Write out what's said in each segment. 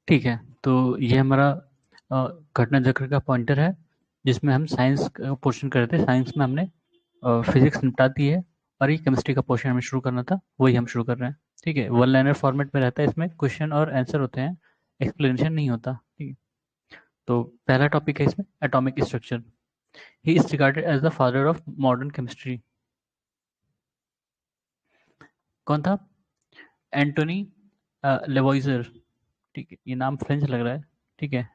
ठीक है, तो ये हमारा घटना चक्र का पॉइंटर है, जिसमें हम साइंस का पोर्शन कर रहे थे। साइंस में हमने फिजिक्स निपटा दी है, और ये केमिस्ट्री का पोर्शन हमें शुरू करना था, वही हम शुरू कर रहे हैं। ठीक है, वन लाइनर फॉर्मेट में रहता है, इसमें क्वेश्चन और आंसर होते हैं, एक्सप्लेनेशन नहीं होता। ठीक है, तो पहला टॉपिक है इसमें atomic structure. He is regarded as the father of modern chemistry. कौन था? एंटोनी लेवॉइजर। ठीक है, ये नाम फ्रेंच लग रहा है। ठीक है,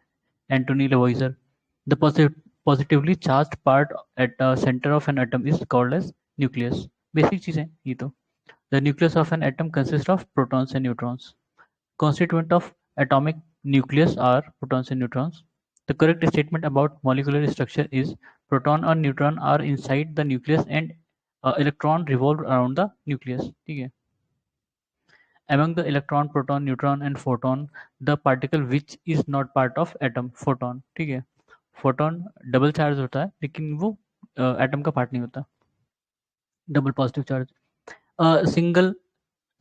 Antoine Lavoisier. The positively charged part at the center of an atom is called as nucleus. Basic चीज़ है ये तो। The nucleus of an atom consists of protons and neutrons. Constituent of atomic nucleus are protons and neutrons. The correct statement about molecular structure is proton or neutron are inside the nucleus and electron revolve around the nucleus. ठीक है, among the electron, proton, neutron and photon, the particle which is not part of atom, photon. ठीक है, photon double charge होता है, लेकिन वो atom का part नहीं होता, double positive charge. Single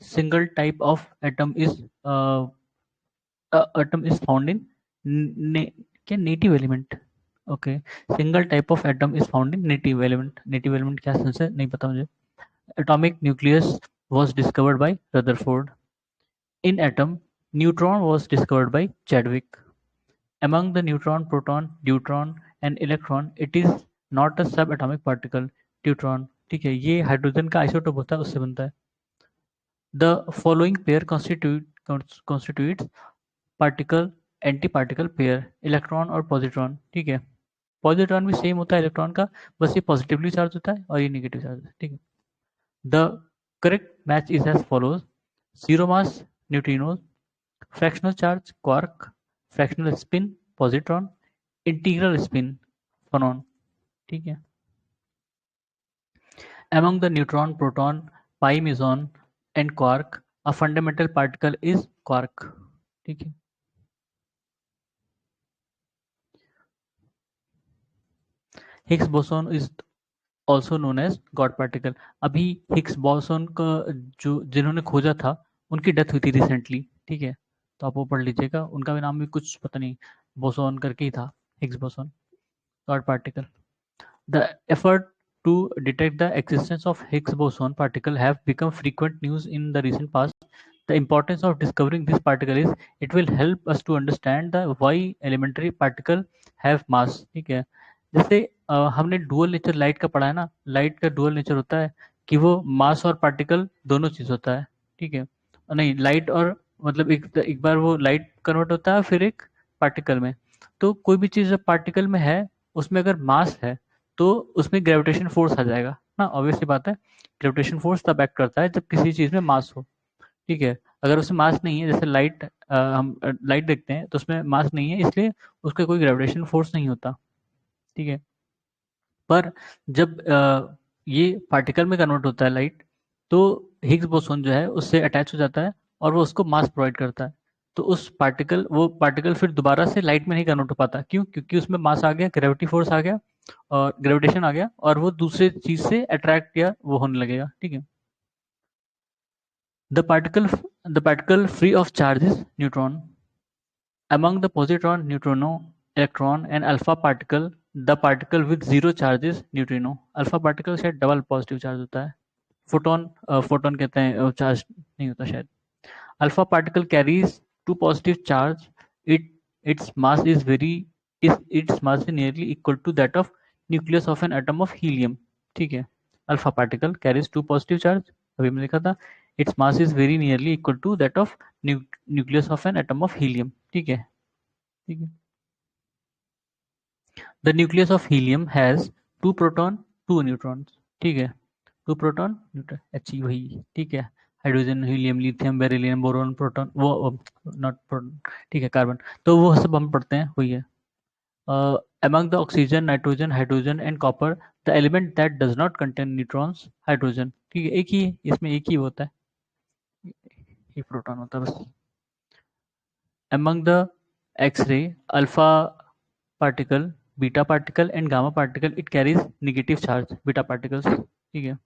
single type of atom is atom is found in क्या native element. Okay, single type of atom is found in native element. Native element क्या sense है नहीं पता मुझे। Atomic nucleus was discovered by Rutherford. In atom, neutron was discovered by Chadwick. Among the neutron, proton, deuteron and electron, it is not a subatomic particle, deuteron। ठीक है, ये hydrogen का isotope होता है, उससे बनता है। The following pair constitutes particle anti-particle pair, electron और पॉजिट्रॉन। ठीक है, पॉजिट्रॉन भी सेम होता है इलेक्ट्रॉन का, बस ये पॉजिटिवली चार्ज होता है और ये नेगेटिव चार्ज है। ठीक है, the correct match is as follows: zero mass neutrinos, fractional charge quark, fractional spin positron, integral spin phonon. ठीक है, among the neutron, proton, pi meson and quark, a fundamental particle is quark। ठीक है, Higgs boson is also known as God particle. अभी Higgs boson का जो जिन्होंने खोजा था, उनकी डेथ हुई थी रिसेंटली। ठीक है, तो आप वो पढ़ लीजिएगा, उनका भी नाम भी कुछ पता नहीं, बोसोन करके ही था, Higgs boson, God particle. The effort to detect the existence of Higgs boson particle have become frequent news in the recent past. The importance of discovering this particle is it will help us to understand the why elementary particle have mass। ठीक है, जैसे हमने dual nature light का पढ़ा है ना, light का dual nature होता है कि वो मास और पार्टिकल दोनों चीज होता है। ठीक है, नहीं लाइट और मतलब एक बार वो लाइट कन्वर्ट होता है फिर एक पार्टिकल में। तो कोई भी चीज जब पार्टिकल में है, उसमें अगर मास है तो उसमें ग्रेविटेशन फोर्स आ जाएगा ना, ऑब्वियसली बात है। ग्रेविटेशन फोर्स तब एक्ट करता है जब किसी चीज में मास हो। ठीक है, अगर उसमें मास नहीं है, जैसे लाइट, हम लाइट देखते हैं तो उसमें मास नहीं है, इसलिए उसका कोई ग्रेविटेशन फोर्स नहीं होता। ठीक है, पर जब ये पार्टिकल में कन्वर्ट होता है लाइट, तो हिग्स बोसोन जो है उससे अटैच हो जाता है और वो उसको मास प्रोवाइड करता है। तो उस पार्टिकल वो पार्टिकल फिर दोबारा से लाइट में नहीं कन्वर्ट हो पाता। क्यों? क्योंकि उसमें मास आ गया, ग्रेविटी फोर्स आ गया और ग्रेविटेशन आ गया, और वो दूसरे चीज से अट्रैक्ट या वो होने लगेगा। ठीक है, the particle the particle free of charge is neutron. Among the positron, neutrino, electron and alpha particle, the particle with zero charge is neutrino। Alpha particle शायद डबल पॉजिटिव चार्ज होता है। फोटोन, फोटोन कहते हैं, charge नहीं होता शायद। Alpha particle carries to positive charge. It its mass is very its mass is nearly equal to that of nucleus of an atom of helium। ठीक है, alpha particle carries to positive charge, अभी मैंने लिखा था, its mass is very nearly equal to that of nucleus of an atom of helium। ठीक है, ठीक है, the nucleus of helium has two proton two neutrons. ठीक है, टू प्रोटॉन न्यूट्रॉन, अच्छी वही। ठीक है, hydrogen helium lithium beryllium boron proton, वो नॉट प्रोटॉन, ठीक है, कार्बन, तो वो सब हम पढ़ते हैं, वही है। among the oxygen, nitrogen, hydrogen and copper, the element that does not contain neutrons, hydrogen। ठीक है, एक ही इसमें एक ही होता है, एक प्रोटॉन होता है बस। among the x-ray, alpha particle, beta particle and gamma particle, it carries negative charge, beta particles। ठीक है,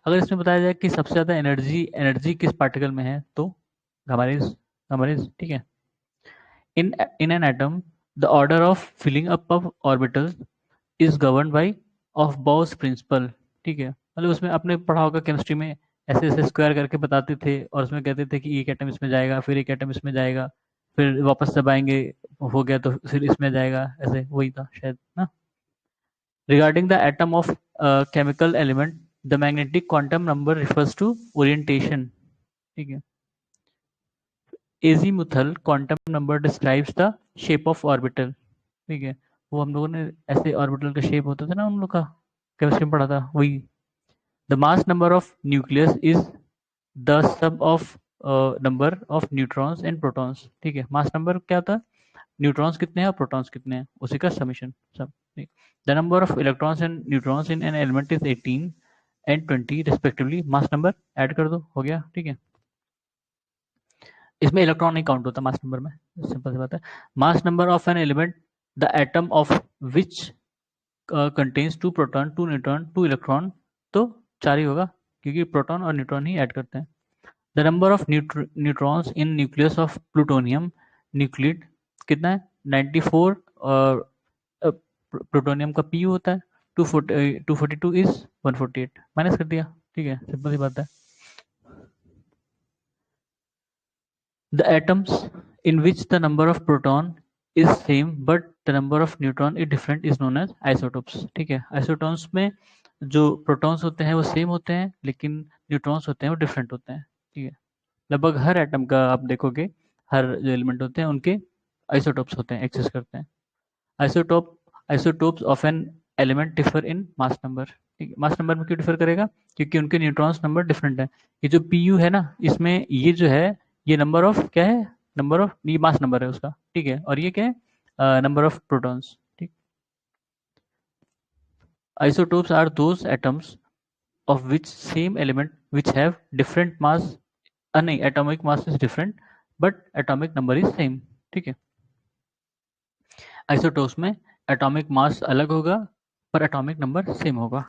अगर इसमें बताया जाए कि सबसे ज्यादा एनर्जी एनर्जी किस पार्टिकल में है, तो गामा रेज, गामा रेज। ठीक है, in an atom, the order of filling up of orbitals is governed by of Bose principle। ठीक है, मतलब उसमें आपने पढ़ा होगा केमिस्ट्री में, ऐसे ऐसे स्क्वायर करके बताते थे और उसमें कहते थे कि एक एटम इसमें जाएगा, फिर एक एटम इसमें जाएगा, फिर वापस दबाएंगे, हो गया तो फिर इसमें जाएगा, ऐसे वही था शायद ना। Regarding the atom of chemical element, the magnetic quantum number refers to orientation. ठीक है, azimuthal quantum number describes the shape of orbital. ठीक है, वो हम लोगों ने ऐसे ऑर्बिटल का शेप होता था ना उन लोग का, केमिस्ट्री में पढ़ा था वही। The mass number of nucleus is the sum of number of neutrons and protons. ठीक है, मास नंबर क्या होता है, न्यूट्रॉन्स कितने हैं और प्रोटॉन्स कितने हैं, उसी का समीशन सब। The number of electrons and neutrons in an element is 18 and 20 respectively. Mass number add कर दो, हो गया। ठीक है, इसमें इलेक्ट्रॉन नहीं काउंट होता मास नंबर में, सिंपल सी बात है। मास number of an element the atom of which contains 2 proton 2 neutron 2 electron, तो 4 ही होगा क्योंकि प्रोटॉन और न्यूट्रॉन ही ऐड करते हैं। The number of neutrons in nucleus of plutonium nuclide कितना है, 94। और प्लूटोनियम का पी होता है 242 इज 148, माइनस कर दिया। ठीक है, सिंपल सी बात है। The atoms in which the number of proton is same but the number of neutron is different is known as isotopes। ठीक है, isotopes में जो प्रोटॉन्स होते हैं वो सेम होते हैं लेकिन न्यूट्रॉन्स होते हैं वो डिफरेंट होते हैं। ठीक है, लगभग हर एटम का आप देखोगे, हर जो एलिमेंट होते हैं उनके आइसोटोप्स होते हैं, एग्जिस्ट करते हैं। Isotope isotopes of an element differ in mass number. ठीक है, मास नंबर में क्यों डिफर करेगा, क्योंकि उनके न्यूट्रॉन्स नंबर डिफरेंट है। ये जो पी यू है ना, इसमें ये जो है, ये नंबर ऑफ क्या है, नंबर ऑफ, ये मास नंबर है उसका। ठीक है, और ये क्या है, नंबर ऑफ प्रोटॉन्स। ठीक, isotopes are those atoms of which same element which have different mass, नहीं, atomic mass is different but atomic number is same. ठीक है, आइसोटोप्स में एटॉमिक मास अलग होगा पर एटॉमिक नंबर सेम होगा।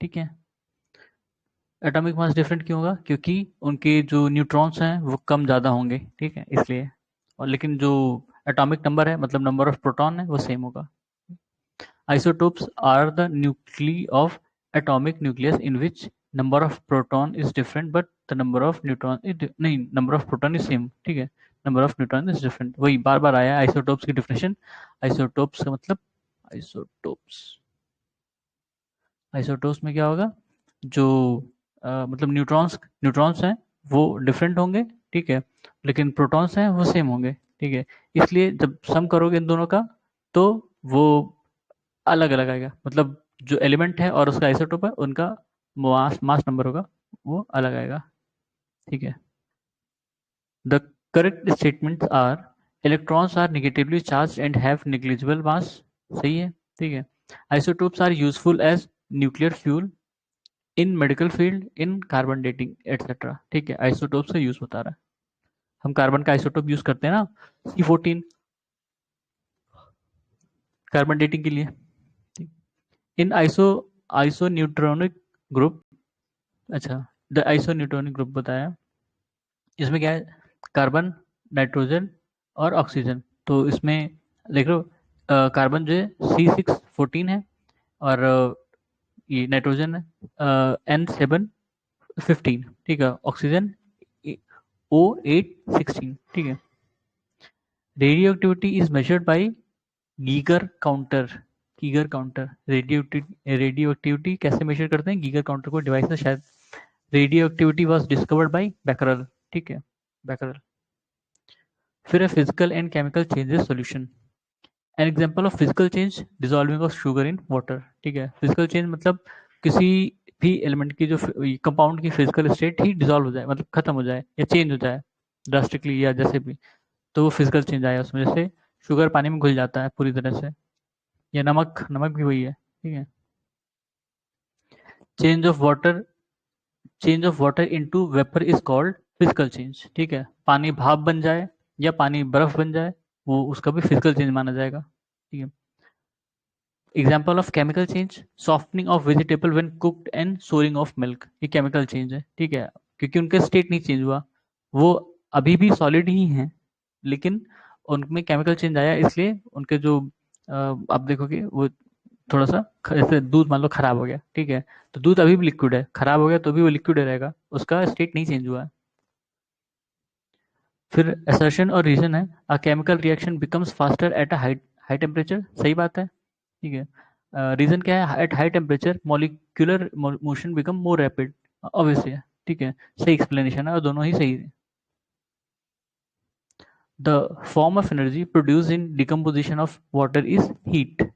ठीक है, एटॉमिक मास डिफरेंट क्यों होगा, क्योंकि उनके जो न्यूट्रॉन्स हैं वो कम ज़्यादा होंगे। ठीक है, इसलिए। और लेकिन जो एटॉमिक नंबर है, मतलब नंबर ऑफ प्रोटॉन है, वो सेम होगा। Isotopes are the nuclei of atomic nucleus in which number of proton is different but the number of neutron is, नहीं, number of proton is same. ठीक है, number of neutron is different, वही बार बार आया isotopes की definition. Isotopes का मतलब, isotopes isotopes में क्या होगा, जो मतलब न्यूट्रॉन्स न्यूट्रॉन्स हैं वो डिफरेंट होंगे। ठीक है, लेकिन प्रोटॉन्स हैं वो सेम होंगे। ठीक है, इसलिए जब सम करोगे इन दोनों का तो वो अलग अलग आएगा, मतलब जो एलिमेंट है और उसका आइसोटोप है उनका मास मास नंबर होगा वो अलग आएगा। ठीक है, the correct statements are electrons are negatively charge and have negligible mass. सही है। ठीक है, isotopes are useful as nuclear fuel in medical field, in carbon dating etcetera. ठीक है, आइसोटोप्स का यूज बता रहा है, हम कार्बन का आइसोटोप यूज करते हैं ना, C14, कार्बन डेटिंग के लिए। इन आइसो न्यूट्रॉनिक ग्रुप, अच्छा, द आइसो न्यूट्रॉनिक ग्रुप बताया, इसमें क्या है, कार्बन, नाइट्रोजन और ऑक्सीजन। तो इसमें देख लो, कार्बन जो है C614 है, और ये नाइट्रोजन है N715। ठीक है, ऑक्सीजन O816। ठीक है, radio activity is measured by Geiger counter. Geiger counter radio activity कैसे मेजर करते हैं, गीगर काउंटर को डिवाइस है शायद। Radio activity was discovered by Becquerel. ठीक है, बैकरल। फिर है physical and chemical changes solution. An example of physical change, dissolving of sugar in water. ठीक है, फिजिकल चेंज मतलब किसी भी एलिमेंट की जो कंपाउंड की फिजिकल स्टेट ही डिसॉल्व हो जाए, मतलब खत्म हो जाए या चेंज हो जाए ड्रास्टिकली या जैसे भी, तो वो फिजिकल चेंज आया उसमें। जैसे शुगर पानी में घुल जाता है पूरी तरह से, या नमक, नमक भी वही है। ठीक है, change of water change of water into vapour is called physical change. ठीक है, पानी भाप बन जाए या पानी बर्फ बन जाए, वो उसका भी फिजिकल चेंज माना जाएगा। ठीक है, example of chemical change, softening of vegetable when cooked and souring of milk. ये केमिकल चेंज है। ठीक है, क्योंकि उनका स्टेट नहीं चेंज हुआ, वो अभी भी सॉलिड ही हैं, लेकिन उनमें केमिकल चेंज आया, इसलिए उनके जो आप देखोगे वो थोड़ा सा जैसे दूध मान लो खराब हो गया, ठीक है, तो दूध अभी भी लिक्विड है, खराब हो गया तो भी वो लिक्विड रहेगा, उसका स्टेट नहीं चेंज हुआ है। फिर असर्शन और रीजन है, a chemical reaction becomes faster at a high high temperature, सही बात है, ठीक है। रीजन क्या है, at high temperature molecular motion become more rapid, obviously है, ठीक है, सही एक्सप्लेनेशन है और दोनों ही सही है। The form of energy produce in decomposition of water is heat,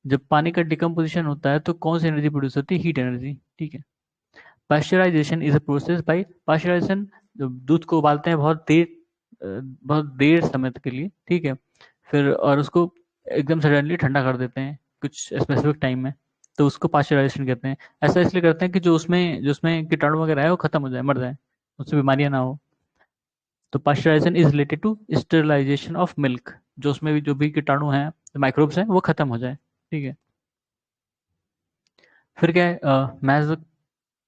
जब पानी का डिकम्पोजिशन होता है तो कौन सी एनर्जी प्रोड्यूस होती है, हीट एनर्जी, ठीक है। Pasteurisation is a process by pasteurisation, जब दूध को उबालते हैं बहुत देर समय के लिए, ठीक है, फिर और उसको एकदम सडनली ठंडा कर देते हैं कुछ स्पेसिफिक टाइम में, तो उसको पाश्चराइजेशन कहते हैं। ऐसा इसलिए करते हैं कि जो उसमें कीटाणु वगैरह है वो खत्म हो जाए, मर जाए, उससे बीमारियां ना हो। तो pasteurisation is related to sterilisation of milk, जो भी कीटाणु हैं, माइक्रोब्स हैं, वो खत्म हो जाए, ठीक है। फिर क्या है, मैच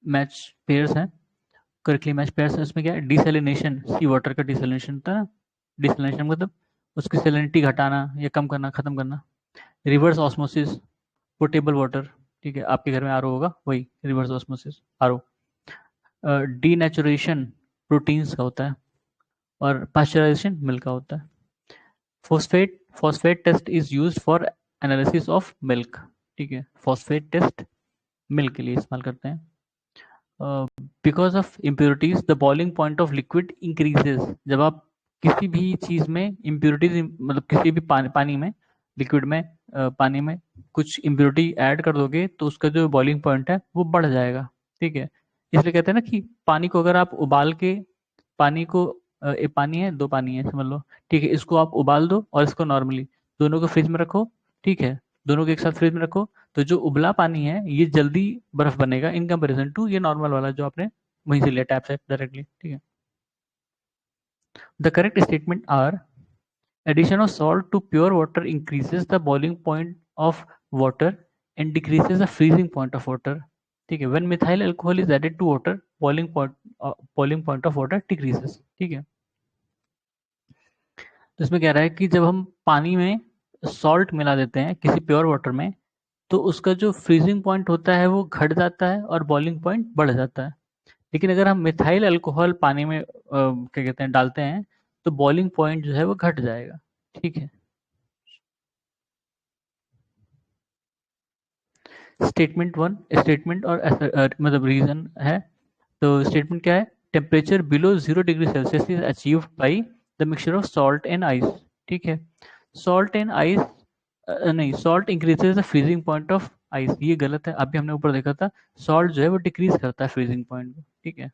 मैच पेयर्स हैं, करेक्टली मैच पेयर्स है, इसमें क्या है, डिसैलिनेशन, सी वाटर का डिसैलिनेशन होता है ना, डिसैलिनेशन मतलब उसकी सैलिनिटी घटाना या कम करना, खत्म करना। रिवर्स ऑस्मोसिस, पोर्टेबल वाटर, ठीक है, आपके घर में आरओ होगा, वही reverse osmosis RO. Denaturation proteins का होता है, और पाश्चराइजेशन मिल्क का होता है। Phosphate test is used for analysis of milk, ठीक है, फॉस्फेट टेस्ट मिल्क के लिए इस्तेमाल करते हैं। Because of impurities the boiling point of liquid increases, जब आप किसी भी चीज में इम्प्योरिटीज, मतलब किसी भी पानी में, लिक्विड में, पानी में कुछ इम्प्योरिटी ऐड कर दोगे तो उसका जो बॉइलिंग पॉइंट है वो बढ़ जाएगा, ठीक है। इसलिए कहते हैं ना कि पानी को अगर आप उबाल के, पानी को एक पानी है, दो पानी है समझ लो, ठीक है, इसको आप उबाल दो और इसको नॉर्मली, दोनों को फ्रिज में रखो, ठीक है, दोनों को एक साथ फ्रिज में रखो, तो जो उबला पानी है ये जल्दी बर्फ बनेगा इन कंपैरिजन टू ये नॉर्मल वाला जो आपने वहीं से लिया टैप से डायरेक्टली, ठीक है। The correct statement are, addition of salt to pure water increases the boiling point of water and decreases the freezing point of water, ठीक है। When methyl alcohol is added to water, boiling point of water decreases, ठीक है। तो इसमें कह रहा है कि जब हम पानी में सॉल्ट मिला देते हैं किसी प्योर वाटर में, तो उसका जो फ्रीजिंग पॉइंट होता है वो घट जाता है और बॉइलिंग पॉइंट बढ़ जाता है। लेकिन अगर हम मिथाइल अल्कोहल पानी में क्या कहते हैं डालते हैं, तो बॉइलिंग पॉइंट जो है वो घट जाएगा, ठीक है। स्टेटमेंट वन, स्टेटमेंट और मतलब रीजन है। तो स्टेटमेंट क्या है, temperature below 0 degree Celsius is achieved by the mixture of salt and ice, ठीक है। सॉल्ट एंड आइस, नहीं, salt increases the freezing point of ice, ये गलत है, अभी हमने ऊपर देखा था सॉल्ट जो है वो डिक्रीज करता है फ्रीजिंग पॉइंट को, ठीक है।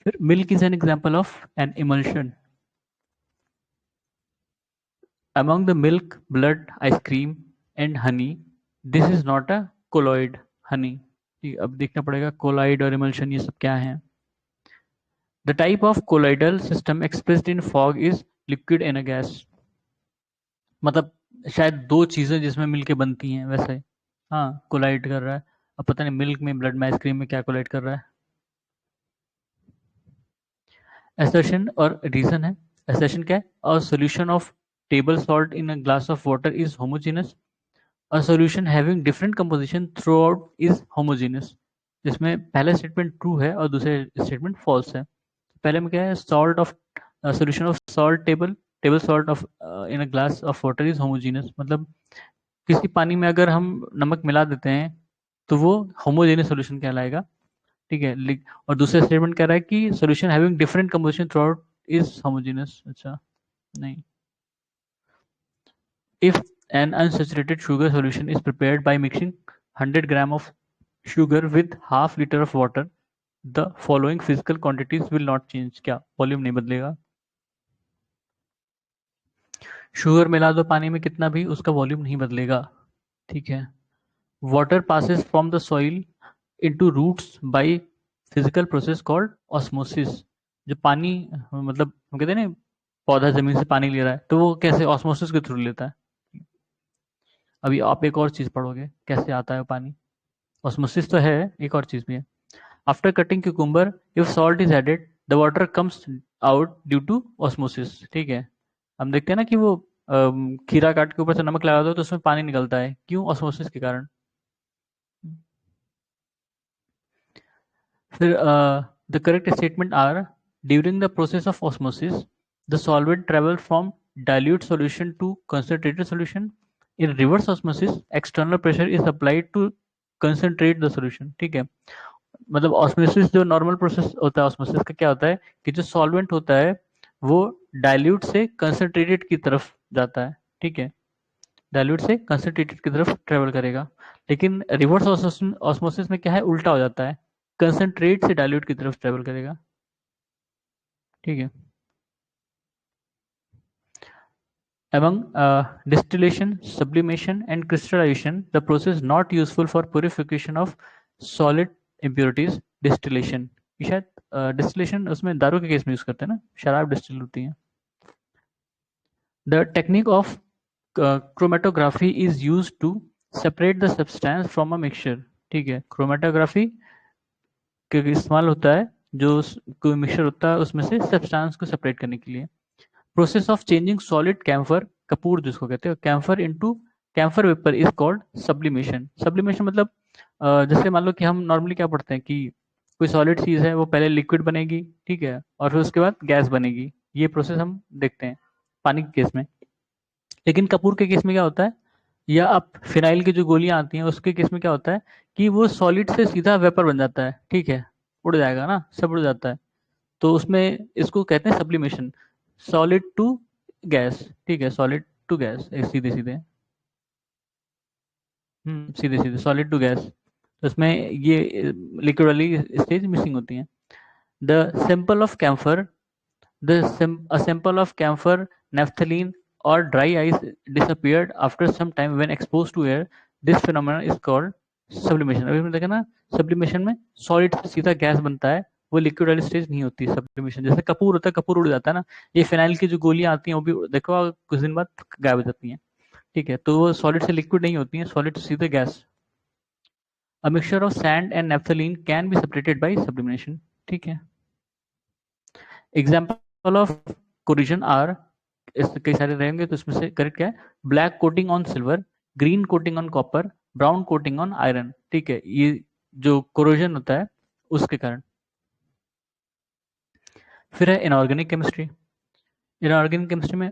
फिर milk is an example of N emulsion, among the milk, blood, ice cream and honey, this is not a colloid honey, ठीक, अब देखना पड़ेगा कोलाइड और इमल्शन ये सब क्या है। The type of colloidal system expressed in fog is liquid in a gas, मतलब शायद दो चीजें जिसमें मिलके बनती हैं वैसे, हाँ कोलाइड कर रहा है, अब पता नहीं मिल्क में, ब्लड में, आइसक्रीम में क्या कोलाइड कर रहा है। एसर्शन और रीजन है, एसर्शन क्या है, a solution of table salt in a glass of water is homogeneous, a solution having different composition throughout is homogeneous, जिसमें पहला स्टेटमेंट ट्रू है और दूसरे स्टेटमेंट फॉल्स है। पहले में क्या है, salt of solution of salt table table salt of in a glass of water is homogeneous, मतलब किसी पानी में अगर हम नमक मिला देते हैं तो वो होमोजेनियस सॉल्यूशन कहलाएगा, ठीक है। और दूसरा स्टेटमेंट कह रहा है कि solution having different composition through out is homogeneous, अच्छा नहीं। If an unsaturated sugar solution is prepared by mixing 100 gram of sugar with half liter of water, the following physical quantities will not change, क्या volume नहीं बदलेगा। Sugar मिला दो पानी में कितना भी, उसका वॉल्यूम नहीं बदलेगा, ठीक है। Water passes from the soil into roots by physical process called osmosis, जो पानी, मतलब हम कहते हैं ना पौधा जमीन से पानी ले रहा है तो वो कैसे, ऑस्मोसिस के थ्रू लेता है। अभी आप एक और चीज पढ़ोगे कैसे आता है पानी, ऑस्मोसिस तो है, एक और चीज भी है। After cutting cucumber, if salt is added the water comes out due to osmosis. ठीक है, हम देखते हैं ना कि वो खीरा काट के ऊपर से नमक लगा दो तो उसमें पानी निकलता है, क्यों? ऑस्मोसिस के कारण। फिर the correct statement are during the process of osmosis the solvent travel from dilute solution to concentrated solution. In reverse osmosis external pressure is applied to concentrate the solution. ठीक है, मतलब ऑस्मोसिस जो normal process होता है osmosis का क्या होता है कि जो सॉल्वेंट होता है वो डाइल्यूट से कंसंट्रेटेड की तरफ जाता है। ठीक है, डाइल्यूट से कंसंट्रेटेड की तरफ ट्रेवल करेगा। लेकिन रिवर्स ऑस्मोसिस में क्या है, उल्टा हो जाता है, कंसंट्रेट से डाइल्यूट की तरफ ट्रेवल करेगा। ठीक है, among distillation, sublimation and crystallization the process not useful for purification of solid impurities distillation। ये शायद डिस्टिलेशन उसमें दारू के केस में यूज करते हैं ना, शराब डिस्टिल होती है। The technique of chromatography is used to separate the substance from a mixture। ठीक है, क्रोमेटोग्राफी का इस्तेमाल होता है जो कोई मिक्सचर होता है उसमें से सब्सटेंस को सेपरेट करने के लिए। Process of changing solid camphor, कपूर जिसको कहते हैं, camphor into camphor vapour is called sublimation. Sublimation मतलब जैसे मान लो कि हम नॉर्मली क्या पढ़ते हैं कि कोई सॉलिड चीज है वो पहले लिक्विड बनेगी, ठीक है, और फिर उसके बाद गैस बनेगी। ये प्रोसेस हम देखते हैं पानी के केस में। लेकिन कपूर के केस में क्या होता है, या आप फिनाइल की जो गोलियां आती हैं उसके केस में क्या होता है कि वो सॉलिड से सीधा वेपर बन जाता है। ठीक है, उड़ जाएगा ना, सब उड़ जाता है। तो उसमें इसको कहते हैं सब्लिमेशन, सॉलिड टू गैस। ठीक है, सॉलिड टू गैस, सीधे सीधे, सीधे सीधे सॉलिड टू गैस। तो इसमें ये लिक्विड वाली स्टेज मिसिंग होती है। The simple of camphor, a sample of camphor, naphthalene, or dry ice disappeared after some time when exposed to air. This phenomenon is called sublimation। अभी हमने देखा ना, sublimation में सॉलिड से सीधा गैस बनता है, वो लिक्विड वाली स्टेज नहीं होती सब्लिमेशन। जैसे कपूर होता है, कपूर उड़ जाता है ना, ये फिनाइल की जो गोलियां आती हैं वो भी देखो कुछ दिन बाद गायब हो जाती हैं। ठीक है, तो वो सॉलिड से लिक्विड नहीं होती हैं, सॉलिड से सीधे gas. A mixture of sand and naphthalene can be separated by sublimation. ठीक है, एग्जाम्पल ऑफ कोरिजन आर, कई सारे रहेंगे तो इसमें से करेक्ट क्या है, black coating on silver, green coating on copper, brown coating on iron. ठीक है, ये जो कोरोजन होता है उसके कारण। फिर है इनऑर्गेनिक केमिस्ट्री। इनऑर्गेनिक केमिस्ट्री में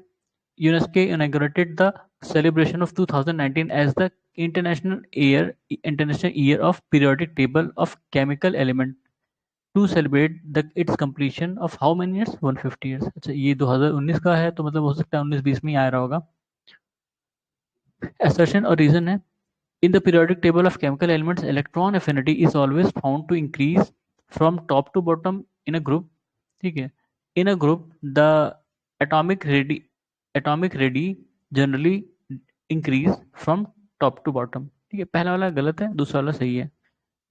UNESCO inaugurated the celebration of 2019 as the international year of periodic table of chemical element to celebrate the its completion of how many years, 150 years. अच्छा, ये 2019 का है तो मतलब हो सकता है 19-20 में ही आ रहा होगा। assertion और रीजन है, in the periodic table of chemical elements electron affinity is always found to increase from top to bottom in a group। ठीक है, in a group the atomic radii atomic radii generally increase from top to bottom। ठीक है, पहला वाला गलत है, दूसरा वाला सही है।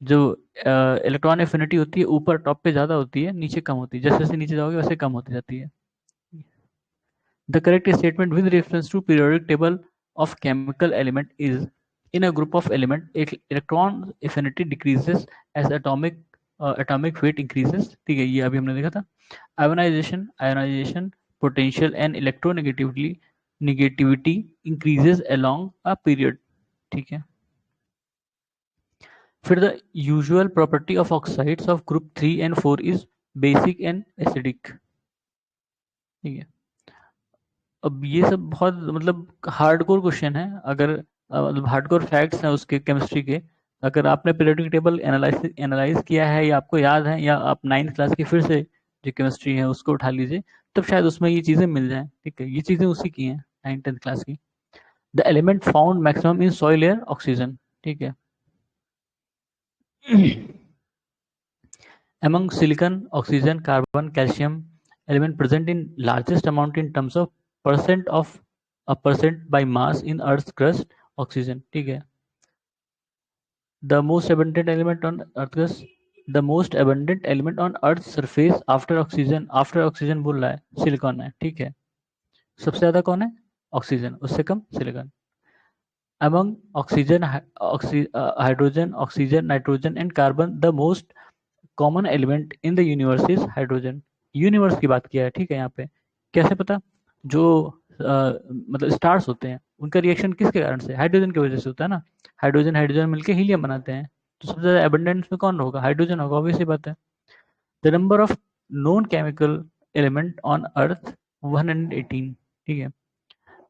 जो इलेक्ट्रॉन एफिनिटी होती है ऊपर टॉप पे ज्यादा होती है, नीचे कम होती है, जैसे जैसे नीचे जाओगे वैसे कम होती जाती है। The correct statement with reference to periodic table of chemical element is, in a group of element, electron affinity decreases as atomic weight increases। ठीक है, ये अभी हमने देखा था। Ionization potential and negativity increases along a period। ठीक है, फिर the usual property of oxides of group 3 and 4 is basic and acidic। ठीक है, अब ये सब बहुत मतलब हार्डकोर क्वेश्चन है, अगर मतलब हार्डकोर फैक्ट्स हैं उसके केमिस्ट्री के। अगर आपने पीरियोडिक टेबल एनालाइज किया है या आपको याद है, या आप 9th क्लास की फिर से जो केमिस्ट्री है उसको उठा लीजिए, तब शायद उसमें ये चीज़ें मिल जाएं। ठीक है, ये चीज़ें उसी की हैं 9th 10th क्लास की। The element found maximum in soil air oxygen. ठीक है, among silicon, oxygen, carbon, calcium element present in largest amount in terms of percent of a percent by mass in earth's crust, oxygen। ठीक है, the most abundant element on earth crust, the most abundant element on earth's surface after oxygen बोल रहा है silicon है। ठीक है, सबसे ज्यादा कौन है, ऑक्सीजन, उससे कम silicon. among oxygen, hydrogen, oxygen, nitrogen and carbon the most common element in the universe is hydrogen। Universe की बात किया है, ठीक है। यहाँ पे कैसे पता? जो मतलब स्टार्स होते हैं उनका रिएक्शन किसके कारण से? हाइड्रोजन की वजह से होता है ना। हाइड्रोजन हाइड्रोजन मिलके हीलियम बनाते हैं, तो सबसे ज़्यादा एबंडेंस में कौन होगा? हाइड्रोजन होगा, ऑब्वियस सी बात है। The number of known chemical element on earth 118, ठीक है।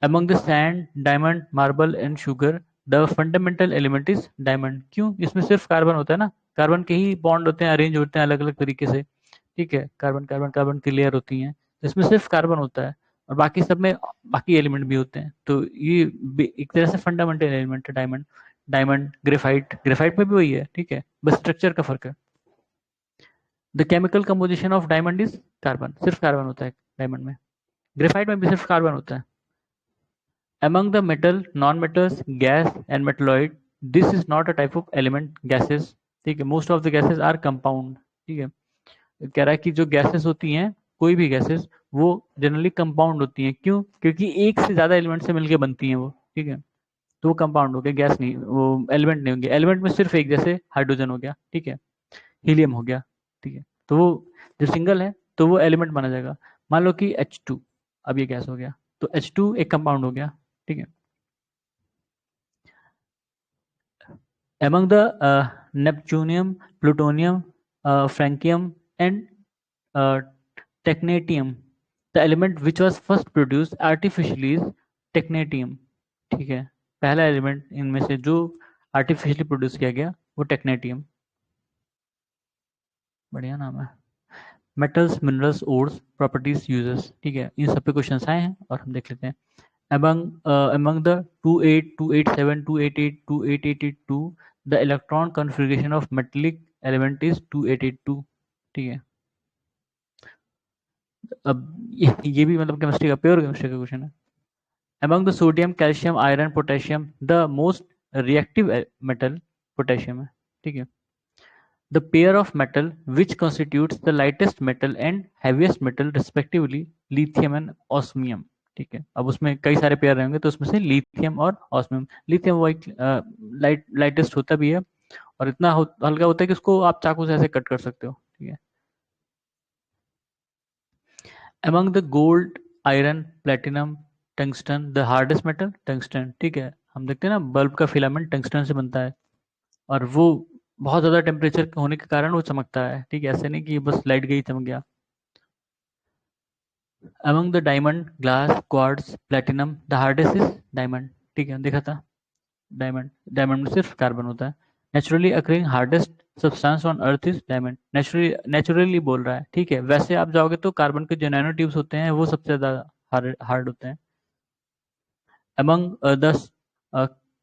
Among the sand, diamond, marble and sugar, the fundamental element is diamond. क्यों? इसमें सिर्फ कार्बन होता है ना, कार्बन के ही बॉन्ड होते हैं, अरेंज होते हैं अलग अलग तरीके से, ठीक है। कार्बन कार्बन कार्बन की लेयर होती हैं, इसमें सिर्फ कार्बन होता है और बाकी सब में बाकी एलिमेंट भी होते हैं। तो ये एक तरह से फंडामेंटल एलिमेंट है डायमंड। डायमंड, ग्रेफाइट, ग्रेफाइट में भी वही है, ठीक है, बस स्ट्रक्चर का फर्क है। The chemical composition of diamond is carbon, सिर्फ कार्बन होता है डायमंड में। ग्रेफाइट में भी सिर्फ कार्बन होता है। Among the metal, non-metals, gas and metalloid, this is not a type of element gases, ठीक है। Most of the gases are compound, ठीक है। कह रहा है कि जो गैसेस होती हैं, कोई भी गैसेस, वो जनरली कंपाउंड होती हैं। क्यों? क्योंकि एक से ज्यादा एलिमेंट से मिलकर बनती हैं वो, ठीक है। तो वो कंपाउंड हो गया, गैस नहीं, वो एलिमेंट नहीं होंगे। एलिमेंट में सिर्फ एक, जैसे हाइड्रोजन हो गया, ठीक है, हीलियम हो गया, ठीक है। तो वो जो सिंगल है तो वो एलिमेंट माना जाएगा। मान लो कि H2, अब ये गैस हो गया, तो H2 एक कंपाउंड हो गया, ठीक है। Among the neptunium, plutonium, francium, and uh, technetium, the element which was first produced artificially is technetium, ठीक है। पहला एलिमेंट इनमें से जो आर्टिफिशियली प्रोड्यूस किया गया वो टेक्नेटियम। बढ़िया नाम है। Metals, minerals, ores, properties, uses, ठीक है। इन सब पे क्वेश्चंस आए हैं और हम देख लेते हैं। Among the 28, 287, 288, 28882, the electron configuration of metallic element is 2882, ठीक है। अब ये भी मतलब केमिस्ट्री का, प्योर केमिस्ट्री का क्वेश्चन है। Among the sodium, calcium, iron, potassium, the most reactive metal potassium है, ठीक है। The pair of metal which constitutes the lightest metal and heaviest metal respectively, lithium and osmium, ठीक है। अब उसमें कई सारे पेयर रहेंगे, तो उसमें से लिथियम और ऑस्मियम। लिथियम वाइट लाइटेस्ट होता भी है और इतना हल्का होता है कि उसको आप चाकू से ऐसे कट कर सकते हो, ठीक है। Among the gold, iron, platinum, tungsten, the hardest metal tungsten, ठीक है। हम देखते हैं ना बल्ब का फिलामेंट टंगस्टन से बनता है और वो बहुत ज्यादा टेम्परेचर होने के कारण वो चमकता है, ठीक है। ऐसे नहीं कि बस लाइट गई चमक गया। Among the diamond, glass, quartz, platinum, the hardest is diamond, ठीक है, देखा था। डायमंड, डायमंड में सिर्फ कार्बन होता है। Naturally occurring hardest substance on earth is diamond. Naturally बोल रहा है, ठीक है। वैसे आप जाओगे तो कार्बन के जो नैनो ट्यूब्स होते हैं वो सबसे ज्यादा हार्ड होते हैं। Among the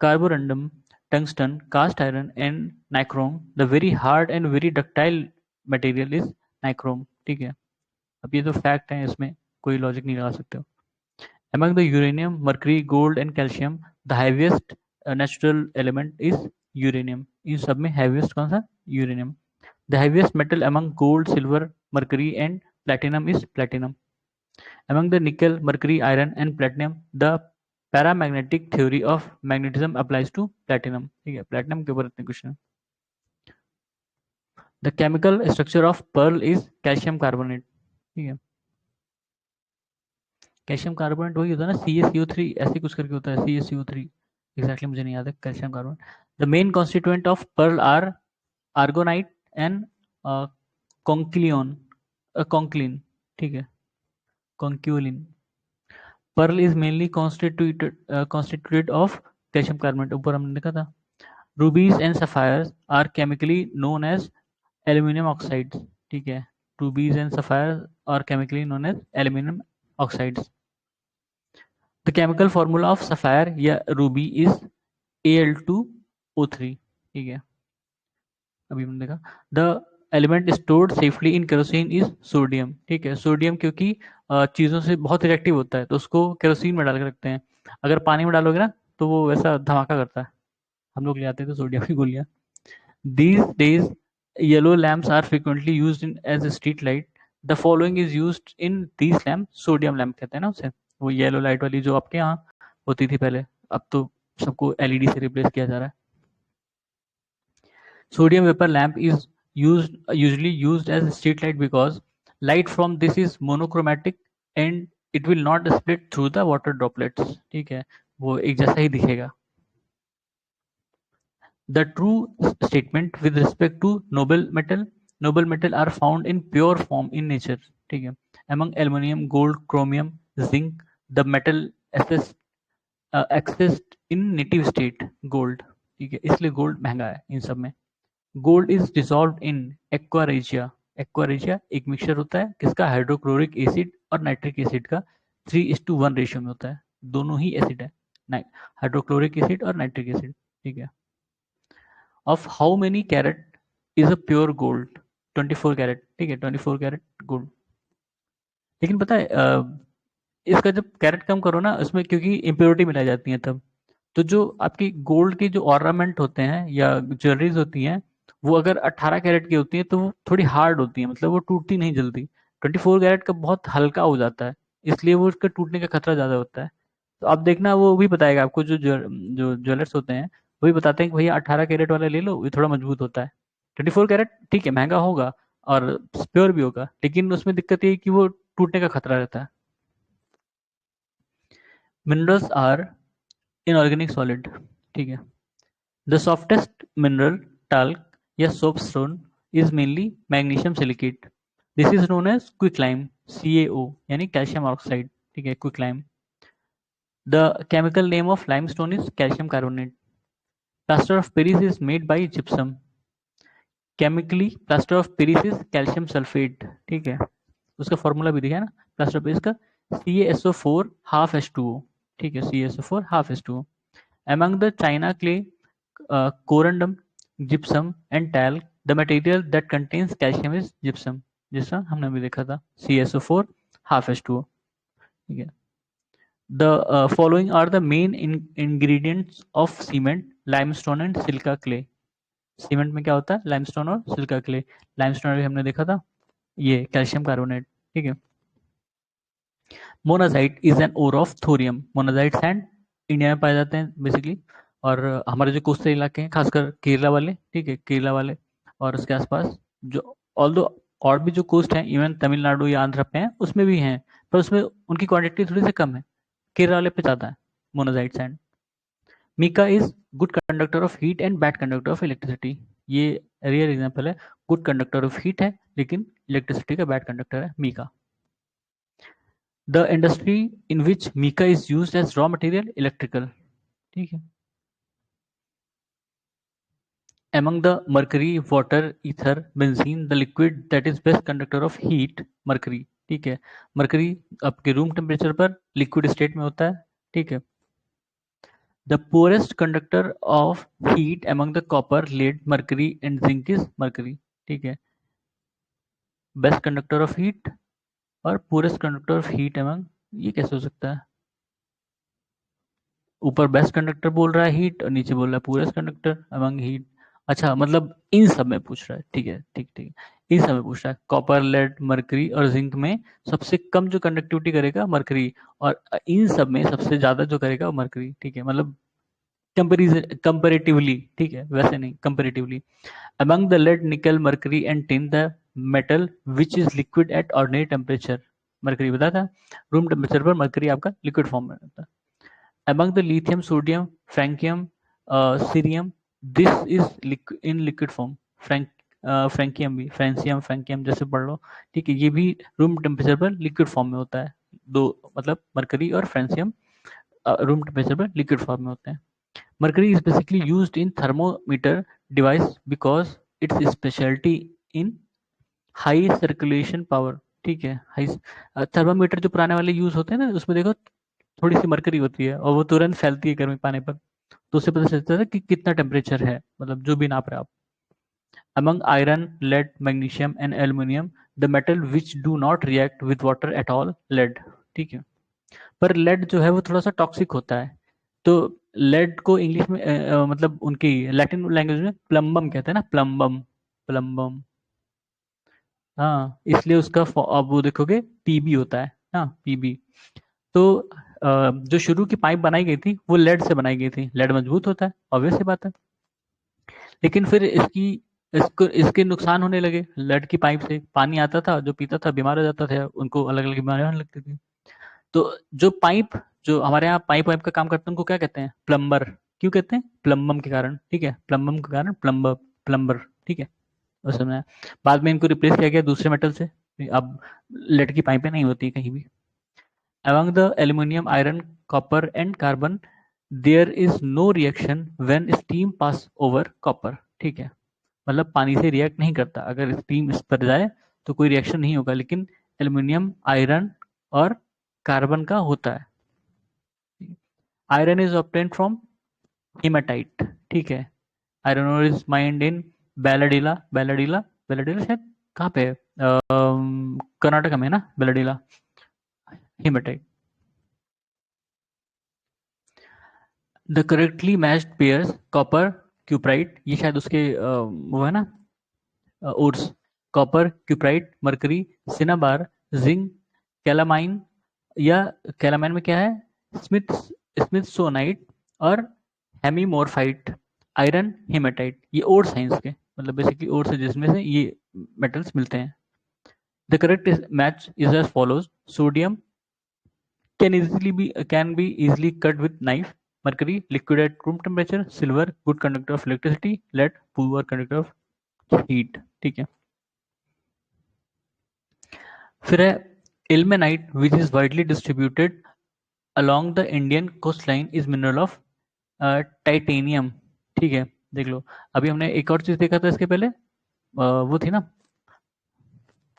carborundum, tungsten, cast iron and nichrome, the very hard and very ductile material is nichrome, ठीक है। अब ये तो फैक्ट है, इसमें कोई लॉजिक नहीं लगा सकते हो। Among the uranium, mercury, gold and calcium, the heaviest natural element is uranium. इन सब में heaviest कौन सा? Uranium. The heaviest metal among gold, silver, mercury and platinum is platinum. Among the nickel, mercury, iron and platinum, the paramagnetic theory of magnetism applies to platinum, ठीक है। platinum के ऊपर इतने question. The chemical structure of pearl is calcium carbonate, ठीक है। Calcium carbonate वही होता है ना, CaCO3 ऐसे कुछ करके होता है, CaCO3 एग्जैक्टली मुझे नहीं याद है। Calcium carbonate. The main constituent of pearl are aragonite and conchiolin, conchiolin, ठीक है, conchiolin. Pearl is mainly constituted of calcium carbonate, ऊपर हमने देखा था। Rubies and sapphires are chemically known as aluminium oxides, ठीक है। Rubies and sapphire are chemically known as aluminium oxides. The chemical formula of sapphire या ruby is Al2O3, ठीक है। अभी हमने देखा। The element stored safely in kerosene is sodium, ठीक है। सोडियम क्योंकि चीज़ों से बहुत रिएक्टिव होता है तो उसको केरोसिन में डाल के रखते हैं। अगर पानी में डालोगे ना तो वो वैसा धमाका करता है। हम लोग ले आते हैं तो सोडियम की गोलियां। These days yellow lamps are frequently used in as a street light. The following is used in these lamps. Sodium lamp कहते हैं ना उसे, वो येलो लाइट वाली जो आपके यहाँ होती थी पहले, अब तो सबको एलईडी से रिप्लेस किया जा रहा है। Sodium vapor lamp is used usually used as a street light because light from this is monochromatic and it will not split through the water droplets, ठीक है, वो एक जैसा ही दिखेगा। The true statement with respect to noble metal are found in pure form in nature, ठीक है। Among aluminum, gold, chromium, zinc, the metal accessed in native state gold, ठीक है, इसलिए गोल्ड महंगा है इन सब में। Gold is dissolved in aqua regia. Aqua regia एक मिक्सचर होता है किसका, हाइड्रोक्लोरिक एसिड और नाइट्रिक एसिड का 3:1 रेशियो में होता है, दोनों ही एसिड है, हाइड्रोक्लोरिक एसिड और नाइट्रिक एसिड, ठीक है। Of how many carat is a pure gold, 24 carat, ठीक है, 24 कैरेट गोल्ड। लेकिन पता है इसका जब कैरेट कम करो ना उसमें, क्योंकि इम्प्योरिटी मिलाई जाती है तब, तो जो आपकी गोल्ड के जो ऑर्नामेंट होते हैं या ज्वेलरीज होती हैं, वो अगर 18 कैरेट की होती है तो वो थोड़ी हार्ड होती है, मतलब वो टूटती नहीं जल्दी। 24 कैरेट का बहुत हल्का हो जाता है, इसलिए वो उसका टूटने का खतरा ज़्यादा होता है। तो आप देखना वो भी बताएगा आपको, जो ज्वेलर्स होते हैं वही बताते हैं कि भैया 18 कैरेट वाला ले लो, ये थोड़ा मजबूत होता है। 24 कैरेट ठीक है, महंगा होगा और प्योर भी होगा, लेकिन उसमें दिक्कत ये है कि वो टूटने का खतरा रहता है। मिनरल्स आर इनऑर्गेनिक सॉलिड, ठीक है। द सॉफ्टेस्ट मिनरल टाल्क या soapstone is mainly magnesium silicate. This is known as quicklime, CaO यानी कैल्शियम ऑक्साइड, ठीक है, quicklime. The chemical name of limestone is calcium carbonate. Plaster of Paris is made by gypsum. Chemically plaster of Paris is calcium sulphate, ठीक है, उसका formula भी दिखा है ना प्लास्टर ऑफ पेरिस का, CaSO4 हाफ H2O, ठीक है, CaSO4 half H2O। Among the china clay, corundum, gypsum and talc, the material that contains calcium is gypsum, जैसा हमने भी देखा था, CaSO4 half H2O, ठीक है। The following are the main ingredients of cement, limestone and silica clay। Cement में क्या होता है, लाइमस्टोन और सिलिका क्ले। लाइमस्टोन भी हमने देखा था, ये कैल्शियम कार्बोनेट, ठीक है। Monazite is an ore of thorium. Monazite sand India में पाए जाते हैं बेसिकली, और हमारे जो कोस्टल इलाके हैं खासकर केरला वाले, ठीक है, केरला वाले और उसके आसपास, जो ऑल्दो और भी जो कोस्ट हैं इवन तमिलनाडु या आंध्र पे हैं उसमें भी हैं, पर उसमें उनकी क्वांटिटी थोड़ी सी कम है, केरला वाले पे ज़्यादा है monazite sand. Mica is good conductor of heat and bad conductor of electricity. ये रियल एग्जाम्पल है, गुड कंडक्टर ऑफ हीट है लेकिन इलेक्ट्रिसिटी का बैड कंडक्टर है mica. The industry in which mica is use as raw material electrical, ठीक है। Among the mercury, water, ether, benzene, the liquid that is best conductor of heat, mercury, ठीक है। Mercury आपके room temperature पर liquid state में होता है, ठीक है। The poorest conductor of heat among the copper, lead, mercury and zinc is mercury, ठीक है। बेस्ट कंडक्टर ऑफ हीट और poorest conductor of heat among, ये कैसे हो सकता है, ऊपर बेस्ट कंडक्टर बोल रहा है हीट और नीचे बोल रहा है पुअरेस्ट कंडक्टर अमंग हीट। अच्छा, मतलब इन सब में पूछ रहा है, ठीक है, ठीक ठीक, इन सब में पूछ रहा है। कॉपर, लेड, मरकरी और जिंक में सबसे कम जो कंडक्टिविटी करेगा मरकरी, और इन सब में सबसे ज्यादा जो करेगा वो मरकरी, ठीक है, मतलब कंपेरिजन, कंपेरेटिवली, ठीक है, वैसे नहीं, कंपेरेटिवली। अमंग द लेड, निकल, mercury and tin, the metal which is liquid at ordinary temperature, mercury बता था, रूम टेम्परेचर पर मरकरी आपका लिक्विड फॉर्म में रहता है। Among the lithium, sodium, francium, cerium, this is in liquid form. फ्रैंकियम भी, francium, फ्रैंकियम जैसे पढ़ लो, ठीक है, ये भी रूम टेम्परेचर पर लिक्विड फॉर्म में होता है। दो मतलब मरकरी और फ्रेंसियम रूम टेम्परेचर पर लिक्विड फॉर्म में होते हैं। Mercury is basically used in thermometer device because it's speciality in high circulation power, ठीक है। हाई थर्मामीटर जो पुराने वाले यूज होते हैं ना, उसमें देखो थोड़ी सी मरकरी होती है और वो तुरंत फैलती है गर्मी पाने पर, तो उससे पता चलता है कि कितना टेम्परेचर है, मतलब जो भी नाप रहे आप। Among iron, lead, magnesium and aluminium, the metal which do not react with water at all, lead, ठीक है। पर लेड जो है वो थोड़ा सा टॉक्सिक होता है, तो लेड को इंग्लिश में मतलब उनकी लैटिन लैंग्वेज में प्लम्बम कहते हैं ना, प्लम्बम, प्लम्बम, हाँ, इसलिए उसका अब वो देखोगे पीबी होता है, हाँ, पीबी। तो जो शुरू की पाइप बनाई गई थी वो लेड से बनाई गई थी, लेड मजबूत होता है, ऑब्वियस सी बात है। लेकिन फिर इसकी इसके नुकसान होने लगे। लेड की पाइप से पानी आता था, जो पीता था बीमार हो जाता था, उनको अलग अलग बीमारियां होने लगती थी। तो जो पाइप, जो हमारे यहाँ पाइप वाइप का काम करते हैं, उनको क्या कहते हैं? प्लम्बर। क्यों कहते हैं? प्लम्बम के कारण, ठीक है, प्लम्बम के कारण प्लम्बर, प्लम्बर, ठीक है। उस समय बाद में इनको रिप्लेस किया गया दूसरे मेटल से। अब लेड की पाइपें नहीं होती कहीं भी। Among the aluminium, iron, copper and carbon, there is no reaction when steam pass over copper, ठीक है। मतलब पानी से रिएक्ट नहीं करता, अगर स्टीम इस पर जाए तो कोई रिएक्शन नहीं होगा, लेकिन एल्यूमिनियम, आयरन और कार्बन का होता है। Iron is obtained from hematite, ठीक है। Iron ore is mined in Bailadila, Bailadila, Bailadila शायद कहाँ पे है? कर्नाटक में ना Bailadila, hematite. The correctly matched pairs copper cuprite, ये शायद उसके वो है ना, ores. Copper cuprite, mercury, cinnabar, zinc, calamine, या कैलामाइन में क्या है? स्मिथ स्मिथसोनाइट और हेमीमोरफाइट, आयरन हेमेटाइट, ये ओर्स हैं इसके, मतलब बेसिकली ओर्स है जिसमें से ये मेटल्स मिलते हैं। The correct match is as follows: sodium can be easily cut with knife, mercury liquid at room temperature, silver good conductor of electricity, lead poor conductor of heat, ठीक है। फिर है ilmenite which is widely distributed along the Indian coastline is mineral of titanium, ठीक है। देख लो, अभी हमने एक और चीज देखा था इसके पहले, वो थी ना,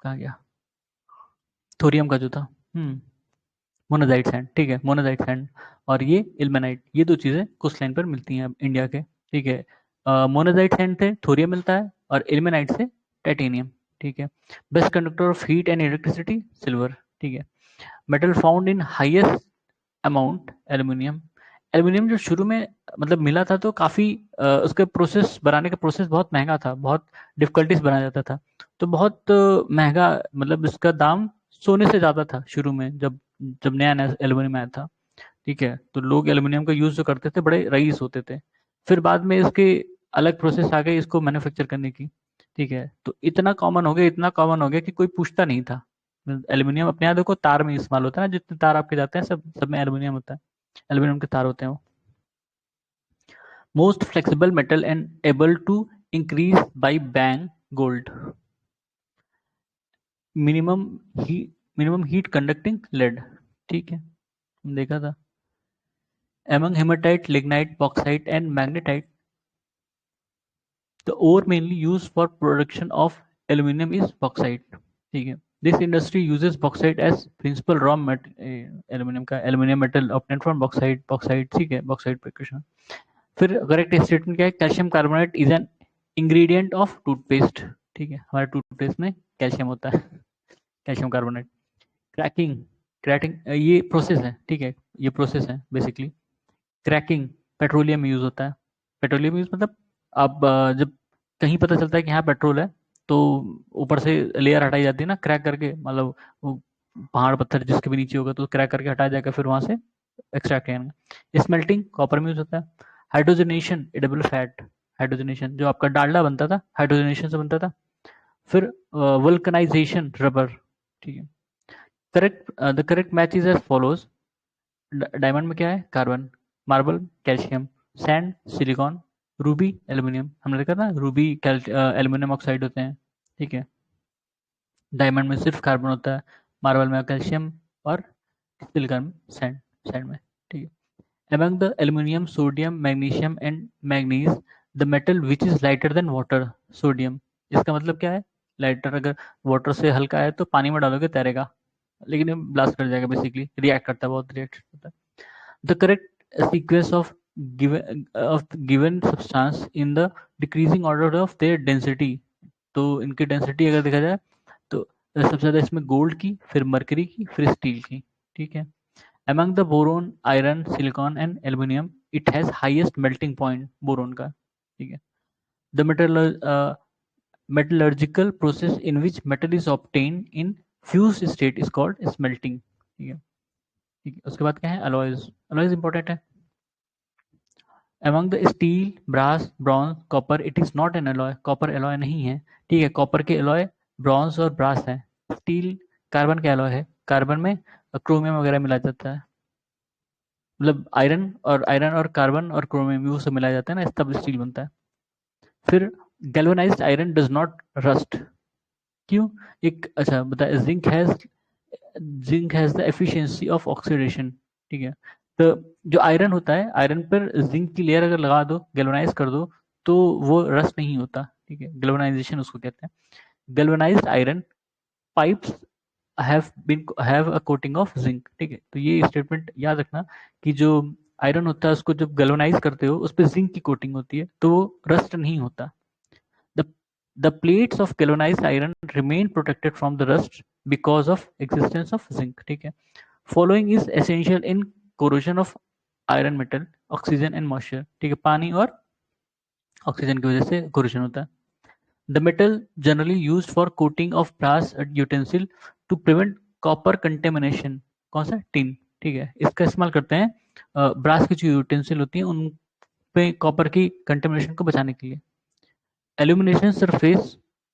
कहाँ गया? थोरियम का जो था, मोनाजाइट सैंड, ठीक है, मोनाजाइट सैंड और ये इल्मेनाइट, ये दो चीजें कोस्ट लाइन पर मिलती हैं इंडिया के, ठीक है। मोनाजाइट सैंड से थोरियम मिलता है और इल्मेनाइट से टाइटेनियम, ठीक है। Best conductor of heat and electricity silver, ठीक है। Metal found in highest amount aluminium. Aluminium जो शुरू में मतलब मिला था तो काफ़ी उसके प्रोसेस बनाने का प्रोसेस बहुत महंगा था, बहुत डिफिकल्टीज बनाया जाता था, तो बहुत महंगा, मतलब इसका दाम सोने से ज़्यादा था शुरू में, जब जब नया नया एल्यूमिनियम आया था, ठीक है। तो लोग एल्यूमिनियम का यूज़ जो करते थे बड़े रईस होते थे। फिर बाद में इसके अलग प्रोसेस आ गई इसको मैन्युफैक्चर करने की, ठीक है। तो इतना कॉमन हो गया, इतना कॉमन हो गया कि कोई पूछता नहीं था। एल्यूमिनियम अपने यहाँ देखो तार में इस्तेमाल होता है ना, जितने तार आपके जाते हैं सब सब में एल्यूमिनियम होता है, एल्यूमिनियम के तार होते हैं वो। Most flexible metal and able to increase by bank gold. Minimum ही मिनिमम हीट कंडक्टिंग लेड, ठीक है, देखा था। Among hematite, lignite, bauxite and magnetite, the ore mainly use for production of aluminium is bauxite, ठीक है। This industry uses bauxite as principal raw aluminium का, aluminium metal obtained from bauxite, bauxite, ठीक है, bauxite precaution. फिर correct statement क्या है? Calcium carbonate is N ingredient of toothpaste, ठीक है, हमारे टूथपेस्ट में कैल्शियम होता है, कैल्शियम कार्बोनेट। क्रैकिंग, क्रैकिंग ये प्रोसेस है, ठीक है, ये प्रोसेस है बेसिकली। क्रैकिंग पेट्रोलियम में यूज होता है। पेट्रोलियम यूज मतलब अब जब कहीं पता चलता है कि यहाँ पेट्रोल है, तो ऊपर से लेयर हटाई जाती है ना, क्रैक करके, मतलब वो पहाड़ पत्थर जिसके भी नीचे होगा तो क्रैक करके हटाया जाएगा, फिर वहां से एक्सट्रैक्ट करेंगे। स्मेल्टिंग कॉपर में यूज होता है। हाइड्रोजनेशन एडेबल फैट, हाइड्रोजनेशन जो आपका डालडा बनता था हाइड्रोजनेशन से बनता था। फिर वल्कनाइजेशन रबर, ठीक है। Correct, the correct match is as follows: diamond में क्या है? Carbon, marble calcium, sand silicon, ruby aluminium, हमने देखा था रूबी एल्यूमिनियम ऑक्साइड होते हैं, ठीक है। डायमंड में सिर्फ कार्बन होता है, मार्बल में कैल्शियम और सिलिकॉन सैंड, सैंड में, ठीक है। Among the aluminum, sodium, magnesium and manganese, the metal which is lighter than water, sodium, इसका मतलब क्या है? लाइटर, अगर वाटर से हल्का है तो पानी में डालोगे तैरेगा, लेकिन ये ब्लास्ट कर जाएगा, बेसिकली रिएक्ट करता है, बहुत रिएक्ट करता है। The correct sequence of given substance in the decreasing order of their density, तो इनकी डेंसिटी अगर देखा जाए तो सबसे ज़्यादा इसमें गोल्ड की, फिर मरकरी की, फिर स्टील की, ठीक है। Among the boron, iron, silicon and aluminum, it has highest melting point, boron का, ठीक है। The metallurgical process in which metal is obtained in fused state is called smelting, ठीक है, ठीक है। उसके बाद क्या है? alloys, alloys इंपॉर्टेंट है। Among the steel, brass, bronze, copper it is not an alloy, copper alloy नहीं है, ठीक है। कॉपर के एलॉय ब्रॉन्ज और ब्रास है। स्टील कार्बन का एलॉय है, कार्बन में क्रोमियम वगैरह मिला जाता है, मतलब आयरन और कार्बन और क्रोमियम वो सब मिलाया जाता है ना, तब स्टील बनता है। फिर galvanized iron does not rust, क्यों? एक अच्छा बताए, zinc has the efficiency of oxidation, ठीक है। तो जो आयरन होता है, आयरन पर जिंक की लेयर अगर लगा दो, गैल्वेनाइज कर दो, तो वो रस्ट नहीं होता, ठीक है। गैल्वेनाइजेशन उसको कहते हैं। Galvanized iron pipes have a coating of zinc, ठीक है। तो ये स्टेटमेंट याद रखना कि जो आयरन होता है उसको जब गैल्वेनाइज करते हो उस पर जिंक की कोटिंग होती है, तो वो रस्ट नहीं होता। The, the plates of galvanized iron remain protected from the rust because of existence of zinc, ठीक है। Following is essential in corrosion of iron metal, oxygen and moisture, ठीक है। पानी और ऑक्सीजन की वजह से corrosion होता है। The metal generally used for coating of brass utensil to prevent copper contamination, कौन सा? टिन, ठीक है। इसका इस्तेमाल करते हैं ब्रास की जो यूटेंसिल होती है उन पे कॉपर की कंटेमिनेशन को बचाने के लिए। Alumination surface,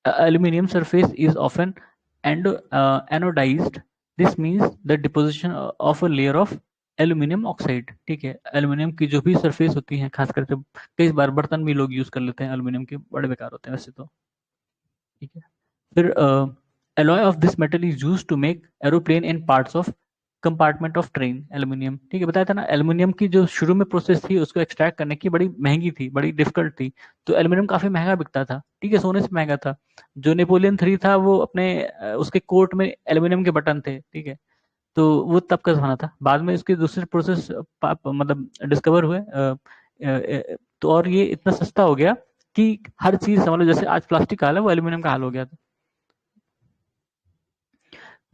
Aluminium surface is often anodized. This means the deposition of a layer of aluminium oxide, ठीक है। एल्यूमिनियम की जो भी सरफेस होती है, खास करके कई बार बर्तन भी लोग यूज कर लेते हैं एल्यूमिनियम के, बड़े बेकार होते हैं वैसे तो, ठीक है। फिर alloy of this metal is used to make aeroplane and parts of compartment of train, aluminium, ठीक है। बताया था ना, एल्यूमिनियम की जो शुरू में प्रोसेस थी उसको एक्सट्रैक्ट करने की बड़ी महंगी थी, बड़ी डिफिकल्ट थी, तो एल्यूमिनियम काफी महंगा बिकता था, ठीक है, सोने से महंगा था। जो नेपोलियन 3 था वो अपने उसके कोर्ट में एल्यूमिनियम के बटन थे, ठीक है। तो वो तब का जमाना था, बाद में इसके दूसरे प्रोसेस मतलब डिस्कवर हुए तो और ये इतना सस्ता हो गया कि हर चीज समझ लो, जैसे आज प्लास्टिक का हाल है वो एल्यूमिनियम का हाल हो गया था।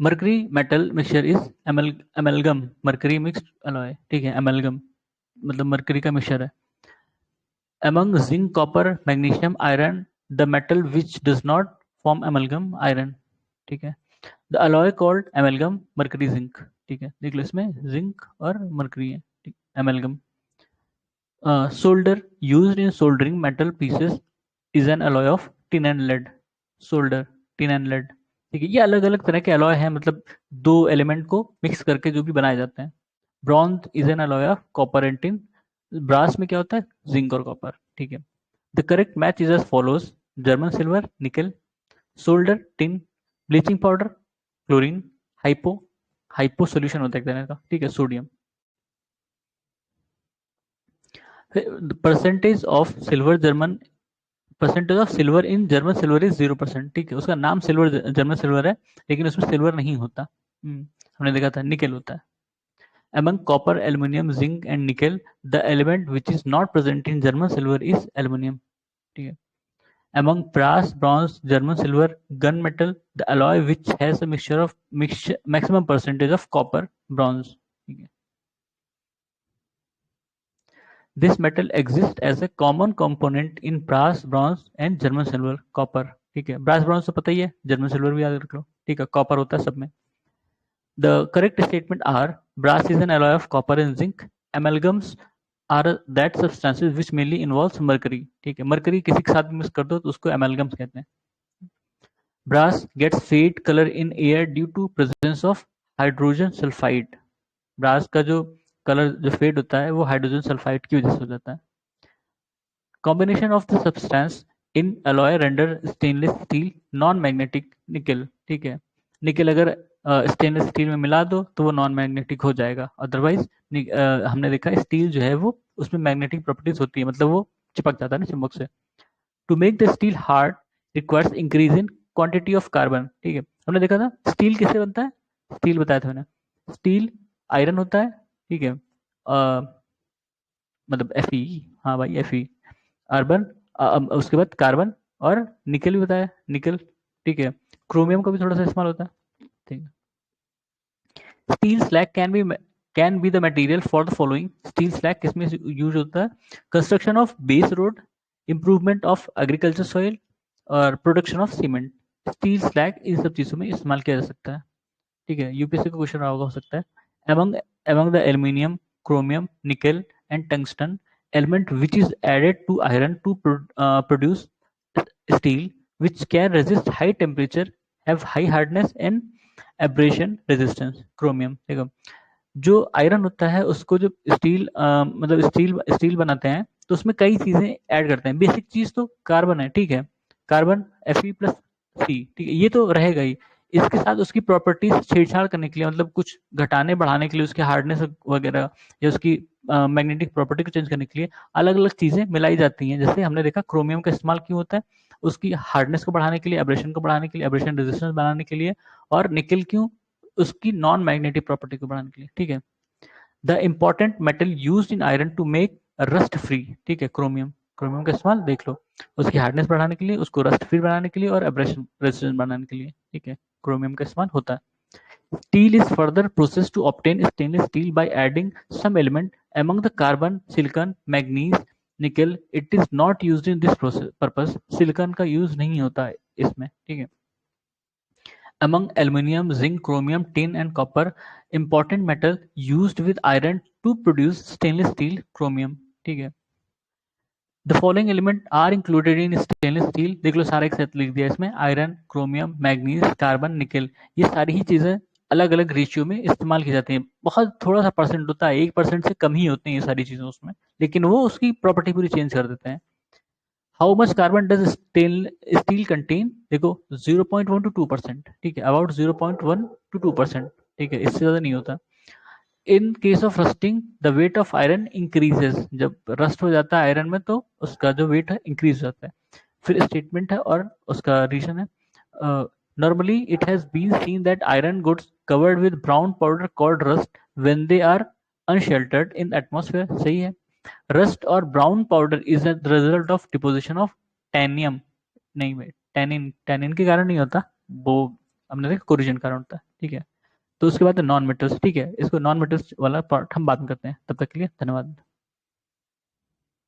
Mercury metal mixture is amalgam, mercury mixed alloy, ठीक है। एमलगम मतलब मरकरी का मिक्सचर है। Among zinc, copper, magnesium, iron, the metal which does not form amalgam iron, ठीक है। The alloy called amalgam mercury zinc, ठीक है। देख लो इसमें जिंक और मरकरी है, ठीक। Amalgam solder used in soldering metal pieces is an alloy of tin and lead, solder, tin and lead, ठीक है। ये अलग अलग तरह के अलॉय हैं, मतलब दो एलिमेंट को मिक्स करके जो भी बनाए जाते हैं। Bronze is an alloy of copper and tin, brass में क्या होता है? जिंक और कॉपर, ठीक है। The correct match is as follows: German silver, nickel, solder, tin, bleaching powder, chlorine, hypo, hypo solution होता है एक तरह का, ठीक है, sodium. Percentage of silver German, percentage of silver in German silver is 0%, ठीक है। उसका नाम सिल्वर, जर्मन सिल्वर है, लेकिन उसमें सिल्वर नहीं होता। हमने देखा था निकेल होता है। Among copper, aluminium, zinc, and nickel, the element which is not present in German silver is aluminium, ठीक है। Among brass, bronze, German silver, gunmetal, the alloy which has a mixture maximum percentage of copper, bronze, ठीक है। This metal exists as a common component in brass, bronze, and German silver, copper, ठीक है। brass, bronze तो पता ही है, German silver भी याद रख लो, ठीक है। copper होता है सब में। The correct statement are: brass is an alloy of copper and zinc. Amalgams are that substances which mainly involves mercury, ठीक है। mercury किसी के साथ भी मिक्स कर दो तो उसको amalgams कहते हैं। Brass gets fade color in air due to presence of hydrogen sulfide. brass का जो कलर जो फेड होता है वो हाइड्रोजन सल्फाइड की वजह से हो जाता है। Combination of the substance in alloy render stainless steel non-magnetic निकल, ठीक है। निकल अगर स्टेनलेस स्टील में मिला दो तो वो नॉन मैग्नेटिक हो जाएगा, अदरवाइज हमने देखा स्टील जो है वो उसमें मैग्नेटिक प्रॉपर्टीज होती है, मतलब वो चिपक जाता है ना चुंबक से। To make the steel hard requires increase in quantity of carbon, ठीक है। हमने देखा था स्टील किससे बनता है, स्टील बताया था मैंने, स्टील आयरन होता है, ठीक है। मतलब Fe, हाँ भाई Fe, अर्बन, उसके बाद कार्बन और निकल भी बताया, निकल, ठीक है। क्रोमियम का भी थोड़ा सा इस्तेमाल होता है, ठीक है। Steel slag can be the material for the following. Steel slag किसमें यूज होता है? Construction of base road, improvement of agriculture soil और production of cement. Steel slag इन सब चीजों में इस्तेमाल किया जा सकता है, ठीक है। यूपीएससी का क्वेश्चन होगा, हो सकता है। among among the aluminium, chromium, nickel and tungsten, element which is added to iron to produce steel which can resist high temperature, have high hardness and abrasion resistance. Chromium देखो, जो iron होता है उसको जब स्टील मतलब steel बनाते हैं तो उसमें कई चीजें ऐड करते हैं। बेसिक चीज तो कार्बन है, ठीक है, कार्बन Fe+C, ठीक है, ये तो रहेगा ही। इसके साथ उसकी प्रॉपर्टीज छेड़छाड़ करने के लिए, मतलब कुछ घटाने बढ़ाने के लिए, उसके हार्डनेस वगैरह या उसकी मैग्नेटिक प्रॉपर्टी को चेंज करने के लिए अलग अलग चीजें मिलाई जाती हैं। जैसे हमने देखा क्रोमियम का इस्तेमाल क्यों होता है, उसकी हार्डनेस को बढ़ाने के लिए, एब्रेशन को बढ़ाने के लिए, एब्रेशन रेजिस्टेंस बढ़ाने के लिए, और निकल क्यों, उसकी नॉन मैग्नेटिक प्रॉपर्टी को बढ़ाने के लिए, ठीक है। The important metal use in iron to make rust free, ठीक है, क्रोमियम, क्रोमियम का इस्तेमाल देख लो, उसकी हार्डनेस बढ़ाने के लिए, उसको रस्ट फ्री बनाने के लिए और एब्रेशन रेजिस्टेंस बनाने के लिए, ठीक है, क्रोमियम का इस्तेमाल होता है। Steel is further processed to obtain stainless steel by adding some element among the carbon, silicon, manganese, nickel. It is not used in this process purpose. Silicon का यूज नहीं होता है इसमें, ठीक है। Among aluminium, zinc, chromium, tin and copper, important metal used with iron to produce stainless steel, chromium, ठीक है। The following element are included in stainless steel, देख लो सारा एक साथ लिख दिया इसमें, आयरन, क्रोमियम, मैग्नीज, कार्बन, निकल, ये सारी ही चीजें अलग अलग रेशियो में इस्तेमाल की जाती हैं। बहुत थोड़ा सा परसेंट होता है, 1% से कम ही होती हैं ये सारी चीजें उसमें, लेकिन वो उसकी प्रॉपर्टी पूरी चेंज कर देते हैं। How much carbon does steel contain, देखो 0.1 to 2%, ठीक है, अबाउट 0.1 to 2%, ठीक है, इससे ज्यादा नहीं होता। In case of rusting the weight of iron increases, जब रस्ट हो जाता है आयरन में तो उसका जो वेट है इंक्रीज हो जाता है। फिर स्टेटमेंट है और उसका रीजन है, normally it has been seen that iron goods covered with brown powder called rust when they are unsheltered in atmosphere, सही है। रस्ट और brown powder is the result of deposition of tannium, नहीं भाई, tannin tannin के कारण नहीं होता वो, हमने देखा कोरिजन कारण होता है, ठीक है। तो उसके बाद नॉन मेटल्स, ठीक है, इसको नॉन मेटल्स वाला पार्ट हम बात में करते हैं। तब तक के लिए धन्यवाद।